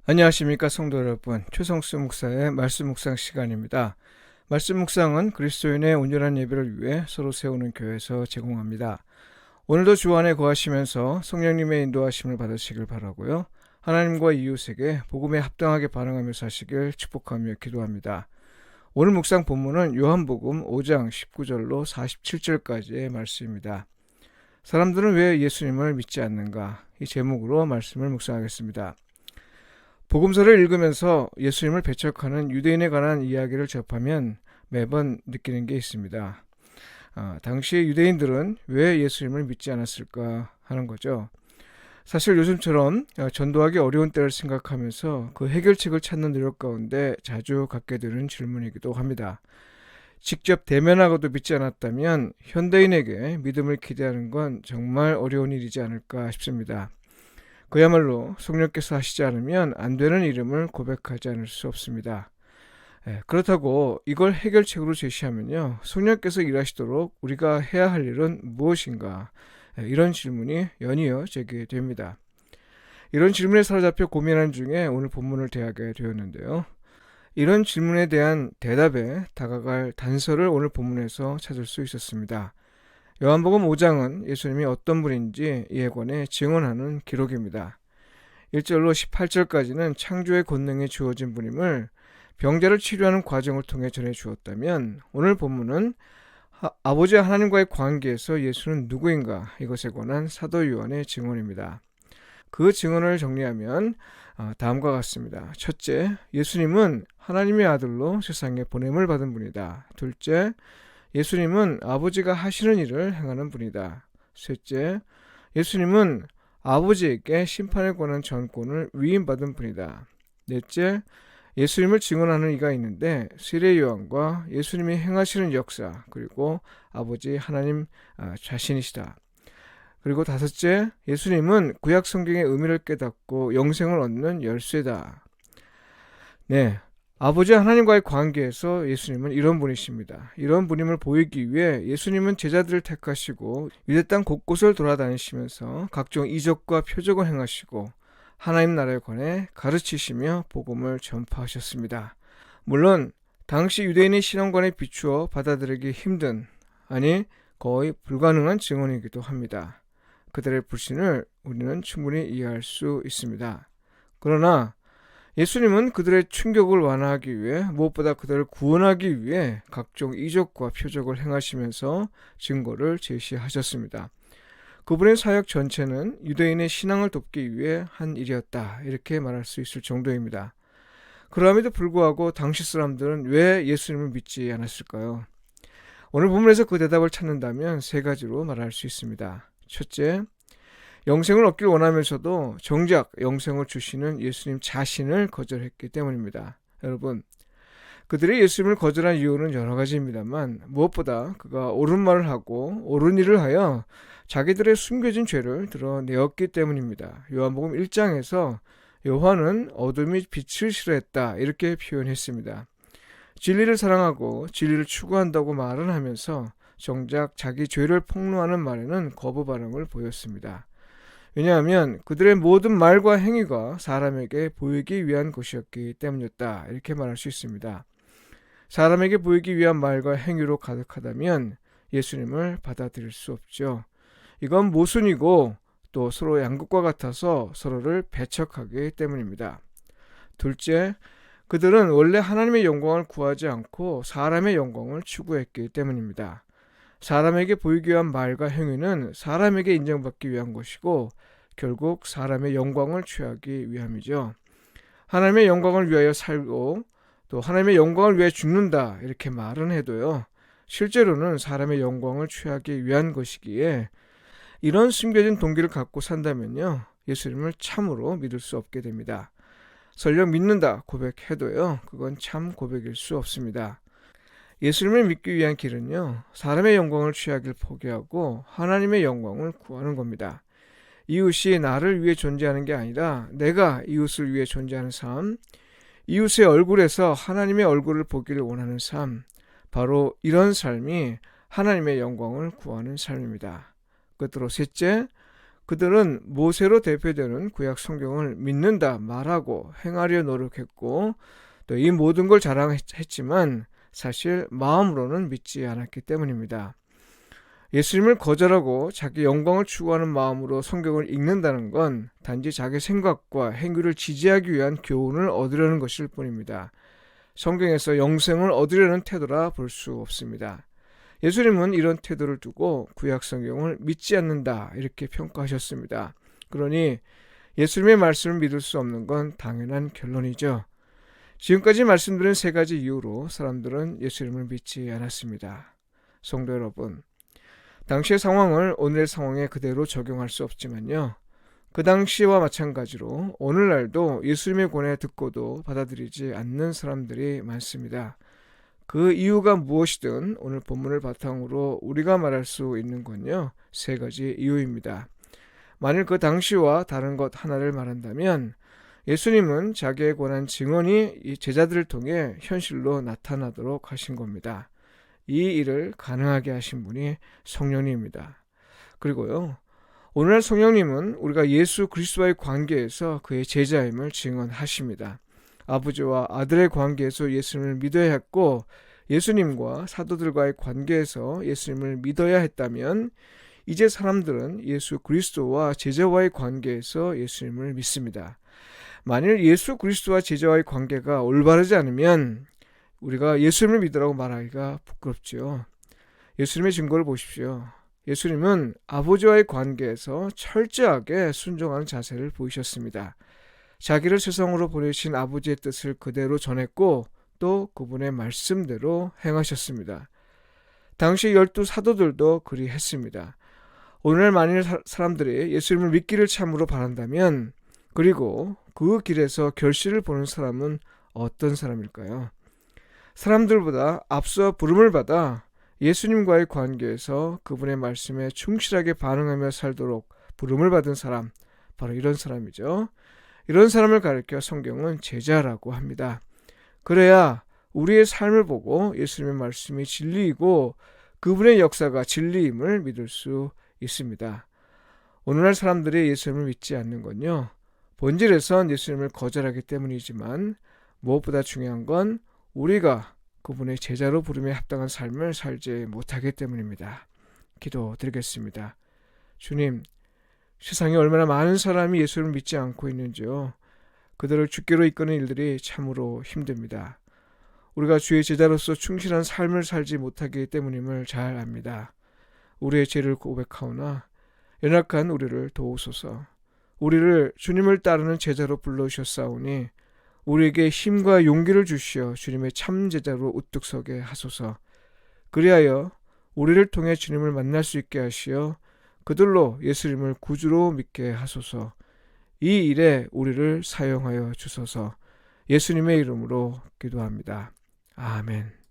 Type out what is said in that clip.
안녕하십니까 성도 여러분, 최성수 목사의 말씀 묵상 시간입니다. 말씀 묵상은 그리스도인의 온전한 예배를 위해 서로 세우는 교회에서 제공합니다. 오늘도 주 안에 거하시면서 성령님의 인도하심을 받으시길 바라고요. 하나님과 이웃에게 복음에 합당하게 반응하며 사시길 축복하며 기도합니다. 오늘 묵상 본문은 요한복음 5장 19절로 47절까지의 말씀입니다. 사람들은 왜 예수님을 믿지 않는가? 이 제목으로 말씀을 묵상하겠습니다. 복음서를 읽으면서 예수님을 배척하는 유대인에 관한 이야기를 접하면 매번 느끼는 게 있습니다. 당시 유대인들은 왜 예수님을 믿지 않았을까 하는 거죠. 사실 요즘처럼 전도하기 어려운 때를 생각하면서 그 해결책을 찾는 노력 가운데 자주 갖게 되는 질문이기도 합니다. 직접 대면하고도 믿지 않았다면 현대인에게 믿음을 기대하는 건 정말 어려운 일이지 않을까 싶습니다. 그야말로 성령께서 하시지 않으면 안 되는 이름을 고백하지 않을 수 없습니다. 그렇다고 이걸 해결책으로 제시하면요, 성령께서 일하시도록 우리가 해야 할 일은 무엇인가? 이런 질문이 연이어 제기됩니다. 이런 질문에 사로잡혀 고민하는 중에 오늘 본문을 대하게 되었는데요. 이런 질문에 대한 대답에 다가갈 단서를 오늘 본문에서 찾을 수 있었습니다. 요한복음 5장은 예수님이 어떤 분인지 이에 관해 증언하는 기록입니다. 1절로 18절까지는 창조의 권능이 주어진 분임을 병자를 치료하는 과정을 통해 전해 주었다면, 오늘 본문은 아버지 하나님과의 관계에서 예수는 누구인가, 이것에 관한 사도 요한의 증언입니다. 그 증언을 정리하면 다음과 같습니다. 첫째, 예수님은 하나님의 아들로 세상에 보냄을 받은 분이다. 둘째, 예수님은 아버지가 하시는 일을 행하는 분이다. 셋째, 예수님은 아버지에게 심판에 관한 전권을 위임받은 분이다. 넷째, 예수님을 증언하는 이가 있는데 세례 요한과 예수님이 행하시는 역사, 그리고 아버지 하나님 자신이시다. 그리고 다섯째, 예수님은 구약 성경의 의미를 깨닫고 영생을 얻는 열쇠다. 네, 아버지 하나님과의 관계에서 예수님은 이런 분이십니다. 이런 분임을 보이기 위해 예수님은 제자들을 택하시고 유대 땅 곳곳을 돌아다니시면서 각종 이적과 표적을 행하시고 하나님 나라에 관해 가르치시며 복음을 전파하셨습니다. 물론 당시 유대인의 신앙관에 비추어 받아들이기 힘든, 아니 거의 불가능한 증언이기도 합니다. 그들의 불신을 우리는 충분히 이해할 수 있습니다. 그러나 예수님은 그들의 충격을 완화하기 위해, 무엇보다 그들을 구원하기 위해 각종 이적과 표적을 행하시면서 증거를 제시하셨습니다. 그분의 사역 전체는 유대인의 신앙을 돕기 위해 한 일이었다, 이렇게 말할 수 있을 정도입니다. 그럼에도 불구하고 당시 사람들은 왜 예수님을 믿지 않았을까요? 오늘 본문에서 그 대답을 찾는다면 세 가지로 말할 수 있습니다. 첫째, 영생을 얻길 원하면서도 정작 영생을 주시는 예수님 자신을 거절했기 때문입니다. 여러분, 그들이 예수님을 거절한 이유는 여러 가지입니다만 무엇보다 그가 옳은 말을 하고 옳은 일을 하여 자기들의 숨겨진 죄를 드러내었기 때문입니다. 요한복음 1장에서 요한은 어둠이 빛을 싫어했다, 이렇게 표현했습니다. 진리를 사랑하고 진리를 추구한다고 말은 하면서 정작 자기 죄를 폭로하는 말에는 거부 반응을 보였습니다. 왜냐하면 그들의 모든 말과 행위가 사람에게 보이기 위한 것이었기 때문이었다, 이렇게 말할 수 있습니다. 사람에게 보이기 위한 말과 행위로 가득하다면 예수님을 받아들일 수 없죠. 이건 모순이고 또 서로 양극과 같아서 서로를 배척하기 때문입니다. 둘째, 그들은 원래 하나님의 영광을 구하지 않고 사람의 영광을 추구했기 때문입니다. 사람에게 보이기 위한 말과 행위는 사람에게 인정받기 위한 것이고 결국 사람의 영광을 취하기 위함이죠. 하나님의 영광을 위하여 살고 또 하나님의 영광을 위해 죽는다, 이렇게 말은 해도요, 실제로는 사람의 영광을 취하기 위한 것이기에 이런 숨겨진 동기를 갖고 산다면요, 예수님을 참으로 믿을 수 없게 됩니다. 설령 믿는다 고백해도요, 그건 참 고백일 수 없습니다. 예수님을 믿기 위한 길은요, 사람의 영광을 취하길 포기하고 하나님의 영광을 구하는 겁니다. 이웃이 나를 위해 존재하는 게 아니라 내가 이웃을 위해 존재하는 삶, 이웃의 얼굴에서 하나님의 얼굴을 보기를 원하는 삶, 바로 이런 삶이 하나님의 영광을 구하는 삶입니다. 끝으로 셋째, 그들은 모세로 대표되는 구약 성경을 믿는다 말하고 행하려 노력했고 또 이 모든 걸 자랑했지만 사실 마음으로는 믿지 않았기 때문입니다. 예수님을 거절하고 자기 영광을 추구하는 마음으로 성경을 읽는다는 건 단지 자기 생각과 행위를 지지하기 위한 교훈을 얻으려는 것일 뿐입니다. 성경에서 영생을 얻으려는 태도라 볼 수 없습니다. 예수님은 이런 태도를 두고 구약 성경을 믿지 않는다 이렇게 평가하셨습니다. 그러니 예수님의 말씀을 믿을 수 없는 건 당연한 결론이죠. 지금까지 말씀드린 세 가지 이유로 사람들은 예수님을 믿지 않았습니다. 성도 여러분, 당시의 상황을 오늘의 상황에 그대로 적용할 수 없지만요. 그 당시와 마찬가지로 오늘날도 예수님의 권해 듣고도 받아들이지 않는 사람들이 많습니다. 그 이유가 무엇이든 오늘 본문을 바탕으로 우리가 말할 수 있는 건요. 세 가지 이유입니다. 만일 그 당시와 다른 것 하나를 말한다면 예수님은 자기에 관한 증언이 이 제자들을 통해 현실로 나타나도록 하신 겁니다. 이 일을 가능하게 하신 분이 성령님입니다. 그리고요. 오늘날 성령님은 우리가 예수 그리스도와의 관계에서 그의 제자임을 증언하십니다. 아버지와 아들의 관계에서 예수님을 믿어야 했고 예수님과 사도들과의 관계에서 예수님을 믿어야 했다면 이제 사람들은 예수 그리스도와 제자와의 관계에서 예수님을 믿습니다. 만일 예수 그리스도와 제자와의 관계가 올바르지 않으면 우리가 예수님을 믿으라고 말하기가 부끄럽지요. 예수님의 증거를 보십시오. 예수님은 아버지와의 관계에서 철저하게 순종하는 자세를 보이셨습니다. 자기를 세상으로 보내신 아버지의 뜻을 그대로 전했고 또 그분의 말씀대로 행하셨습니다. 당시 12 사도들도 그리했습니다. 오늘 만일 사람들이 예수님을 믿기를 참으로 바란다면 그리고 그 길에서 결실을 보는 사람은 어떤 사람일까요? 사람들보다 앞서 부름을 받아 예수님과의 관계에서 그분의 말씀에 충실하게 반응하며 살도록 부름을 받은 사람, 바로 이런 사람이죠. 이런 사람을 가리켜 성경은 제자라고 합니다. 그래야 우리의 삶을 보고 예수님의 말씀이 진리이고 그분의 역사가 진리임을 믿을 수 있습니다. 오늘날 사람들이 예수님을 믿지 않는 건요. 본질에선 예수님을 거절하기 때문이지만 무엇보다 중요한 건 우리가 그분의 제자로 부름에 합당한 삶을 살지 못하기 때문입니다. 기도드리겠습니다. 주님, 세상에 얼마나 많은 사람이 예수를 믿지 않고 있는지요. 그들을 주께로 이끄는 일들이 참으로 힘듭니다. 우리가 주의 제자로서 충실한 삶을 살지 못하기 때문임을 잘 압니다. 우리의 죄를 고백하오나 연약한 우리를 도우소서. 우리를 주님을 따르는 제자로 불러주셨사오니 우리에게 힘과 용기를 주시어 주님의 참 제자로 우뚝 서게 하소서. 그리하여 우리를 통해 주님을 만날 수 있게 하시어 그들로 예수님을 구주로 믿게 하소서. 이 일에 우리를 사용하여 주소서. 예수님의 이름으로 기도합니다. 아멘.